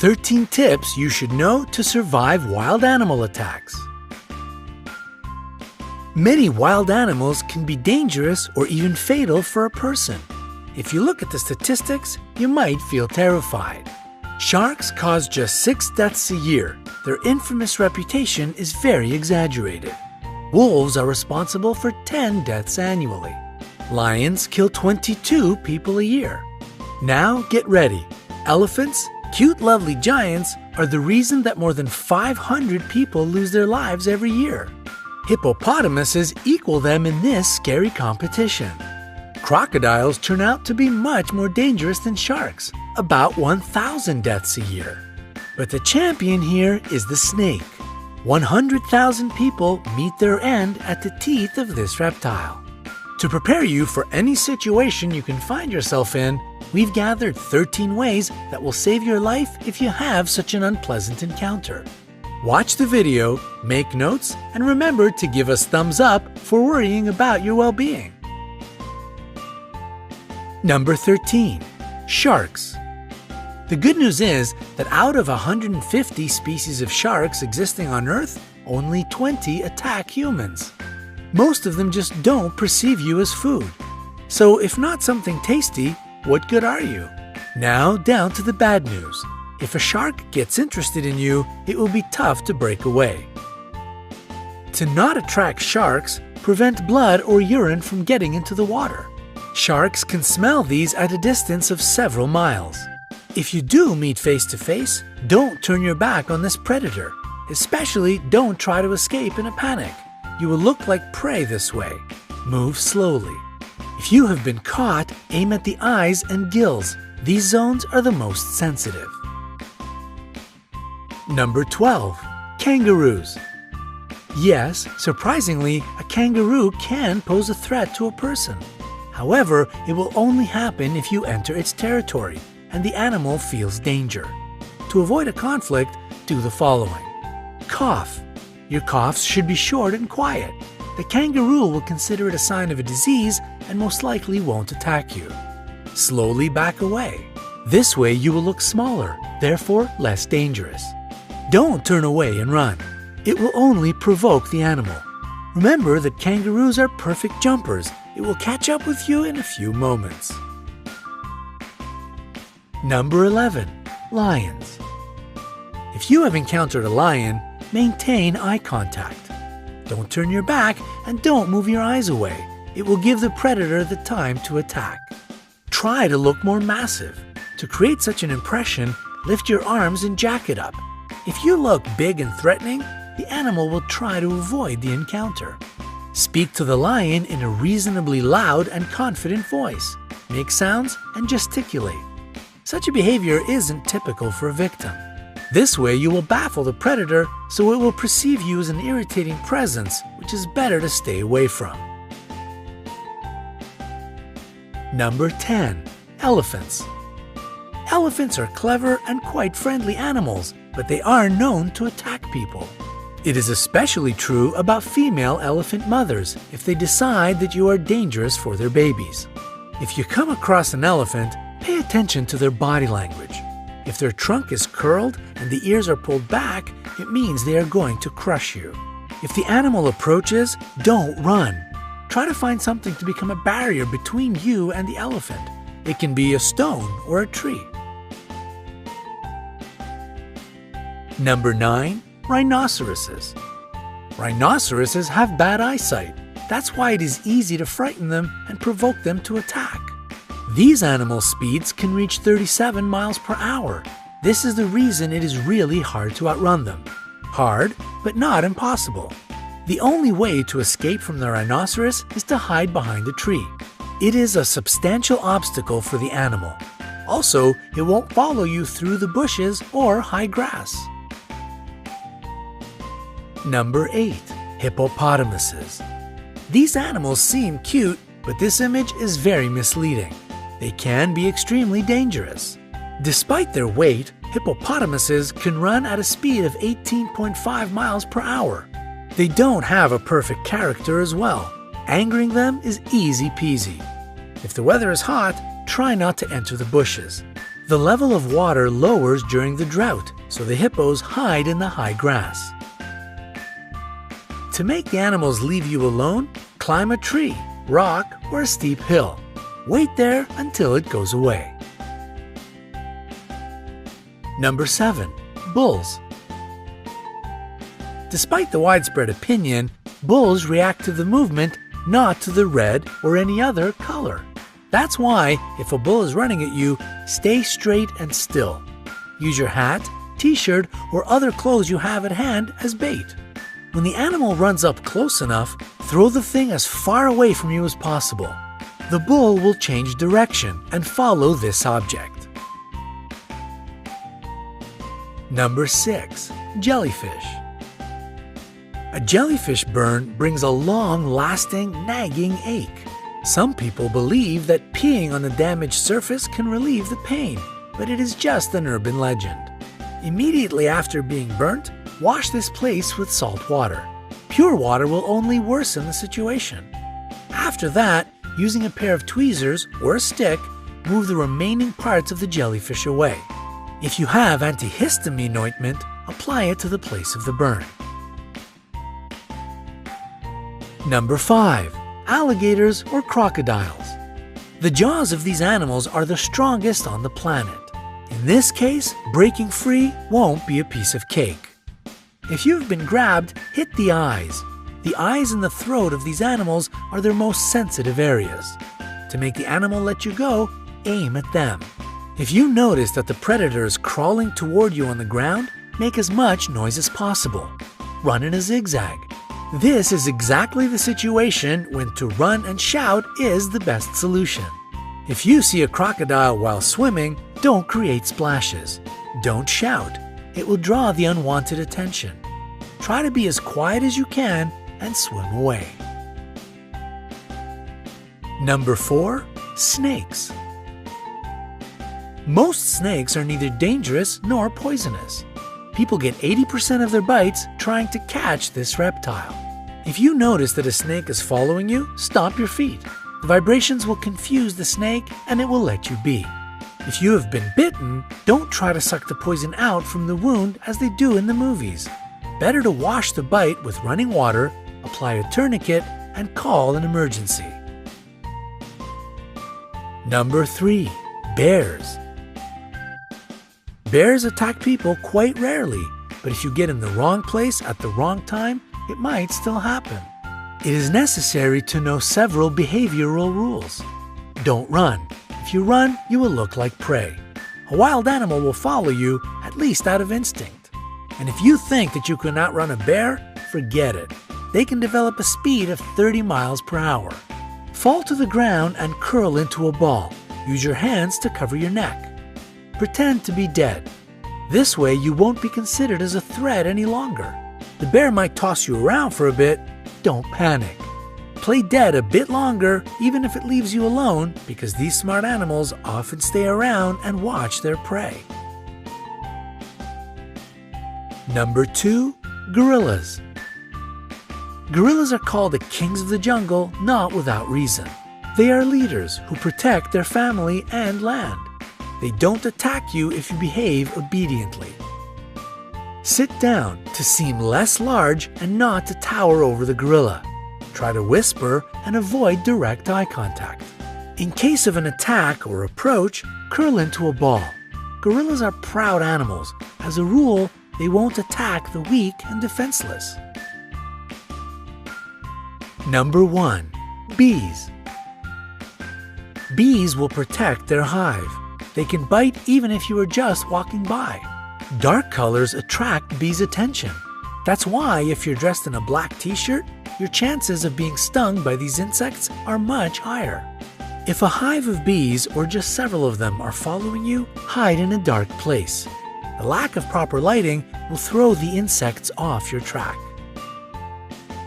13 tips you should know to survive wild animal attacks. Many wild animals can be dangerous or even fatal for a person. If you look at the statistics, you might feel terrified. Sharks cause just 6 deaths a year. Their infamous reputation is very exaggerated. Wolves are responsible for 10 deaths annually. Lions kill 22 people a year. Now get ready. Elephants, cute lovely giants, are the reason that more than 500 people lose their lives every year. Hippopotamuses equal them in this scary competition. Crocodiles turn out to be much more dangerous than sharks, about 1,000 deaths a year. But the champion here is the snake. 100,000 people meet their end at the teeth of this reptile. To prepare you for any situation you can find yourself in, we've gathered 13 ways that will save your life if you have such an unpleasant encounter. Watch the video, make notes, and remember to give us thumbs up for worrying about your well-being. Number 13. Sharks. The good news is that out of 150 species of sharks existing on Earth, only 20 attack humans. Most of them just don't perceive you as food. So if not something tasty, what good are you? Now down to the bad news. If a shark gets interested in you, it will be tough to break away. To not attract sharks, prevent blood or urine from getting into the water. Sharks can smell these at a distance of several miles. If you do meet face to face, don't turn your back on this predator. Especially don't try to escape in a panic. You will look like prey this way. Move slowly. If you have been caught, aim at the eyes and gills. These zones are the most sensitive. Number 12. Kangaroos. Yes, surprisingly, a kangaroo can pose a threat to a person. However, it will only happen if you enter its territory and the animal feels danger. To avoid a conflict, do the following. Cough. Your coughs should be short and quiet. The kangaroo will consider it a sign of a disease and most likely won't attack you. Slowly back away. This way you will look smaller, therefore less dangerous. Don't turn away and run. It will only provoke the animal. Remember that kangaroos are perfect jumpers. It will catch up with you in a few moments. Number 11. Lions. If you have encountered a lion, maintain eye contact. Don't turn your back and don't move your eyes away. It will give the predator the time to attack. Try to look more massive. To create such an impression, lift your arms and jack it up. If you look big and threatening, the animal will try to avoid the encounter. Speak to the lion in a reasonably loud and confident voice. Make sounds and gesticulate. Such a behavior isn't typical for a victim. This way you will baffle the predator, so it will perceive you as an irritating presence, which is better to stay away from. Number 10. Elephants. Elephants are clever and quite friendly animals, but they are known to attack people. It is especially true about female elephant mothers if they decide that you are dangerous for their babies. If you come across an elephant, pay attention to their body language. If their trunk is curled and the ears are pulled back, it means they are going to crush you. If the animal approaches, don't run. Try to find something to become a barrier between you and the elephant. It can be a stone or a tree. Number 9. Rhinoceroses. Rhinoceroses have bad eyesight. That's why it is easy to frighten them and provoke them to attack. These animal speeds can reach 37 miles per hour. This is the reason it is really hard to outrun them. Hard, but not impossible. The only way to escape from the rhinoceros is to hide behind a tree. It is a substantial obstacle for the animal. Also, it won't follow you through the bushes or high grass. Number 8. Hippopotamuses. These animals seem cute, but this image is very misleading. They can be extremely dangerous. Despite their weight, hippopotamuses can run at a speed of 18.5 miles per hour. They don't have a perfect character as well. Angering them is easy peasy. If the weather is hot, try not to enter the bushes. The level of water lowers during the drought, so the hippos hide in the high grass. To make the animals leave you alone, climb a tree, rock, or a steep hill. Wait there until it goes away. Number 7. Bulls. Despite the widespread opinion, bulls react to the movement, not to the red or any other color. That's why, if a bull is running at you, stay straight and still. Use your hat, t-shirt, or other clothes you have at hand as bait. When the animal runs up close enough, throw the thing as far away from you as possible. The bull will change direction and follow this object. Number 6. Jellyfish. A jellyfish burn brings a long-lasting, nagging ache. Some people believe that peeing on the damaged surface can relieve the pain, but it is just an urban legend. Immediately after being burnt, wash this place with salt water. Pure water will only worsen the situation. After that, using a pair of tweezers or a stick, move the remaining parts of the jellyfish away. If you have antihistamine ointment, apply it to the place of the burn. Number 5. Alligators or crocodiles. The jaws of these animals are the strongest on the planet. In this case, breaking free won't be a piece of cake. If you've been grabbed, hit the eyes. The eyes and the throat of these animals are their most sensitive areas. To make the animal let you go, aim at them. If you notice that the predator is crawling toward you on the ground, make as much noise as possible. Run in a zigzag. This is exactly the situation when to run and shout is the best solution. If you see a crocodile while swimming, don't create splashes. Don't shout. It will draw the unwanted attention. Try to be as quiet as you can and swim away. Number 4. Snakes. Most snakes are neither dangerous nor poisonous. People get 80% of their bites trying to catch this reptile. If you notice that a snake is following you, stop your feet. The vibrations will confuse the snake and it will let you be. If you have been bitten, don't try to suck the poison out from the wound as they do in the movies. Better to wash the bite with running water, apply a tourniquet, and call an emergency. Number 3. Bears. Bears attack people quite rarely, but if you get in the wrong place at the wrong time, it might still happen. It is necessary to know several behavioral rules. Don't run. If you run, you will look like prey. A wild animal will follow you, at least out of instinct. And if you think that you can outrun a bear, forget it. They can develop a speed of 30 miles per hour. Fall to the ground and curl into a ball. Use your hands to cover your neck. Pretend to be dead. This way you won't be considered as a threat any longer. The bear might toss you around for a bit. Don't panic. Play dead a bit longer, even if it leaves you alone, because these smart animals often stay around and watch their prey. Number 2. Gorillas. Gorillas are called the kings of the jungle not without reason. They are leaders who protect their family and land. They don't attack you if you behave obediently. Sit down to seem less large and not to tower over the gorilla. Try to whisper and avoid direct eye contact. In case of an attack or approach, curl into a ball. Gorillas are proud animals. As a rule, they won't attack the weak and defenseless. Number 1. Bees. Bees will protect their hive. They can bite even if you are just walking by. Dark colors attract bees' attention. That's why if you're dressed in a black t-shirt, your chances of being stung by these insects are much higher. If a hive of bees or just several of them are following you, hide in a dark place. The lack of proper lighting will throw the insects off your track.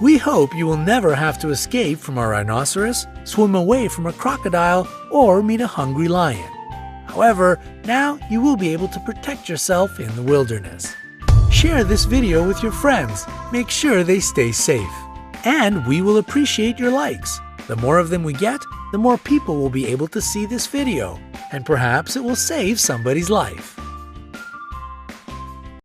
We hope you will never have to escape from a rhinoceros, swim away from a crocodile, or meet a hungry lion. However, now you will be able to protect yourself in the wilderness. Share this video with your friends. Make sure they stay safe. And we will appreciate your likes. The more of them we get, the more people will be able to see this video. and perhaps it will save somebody's life.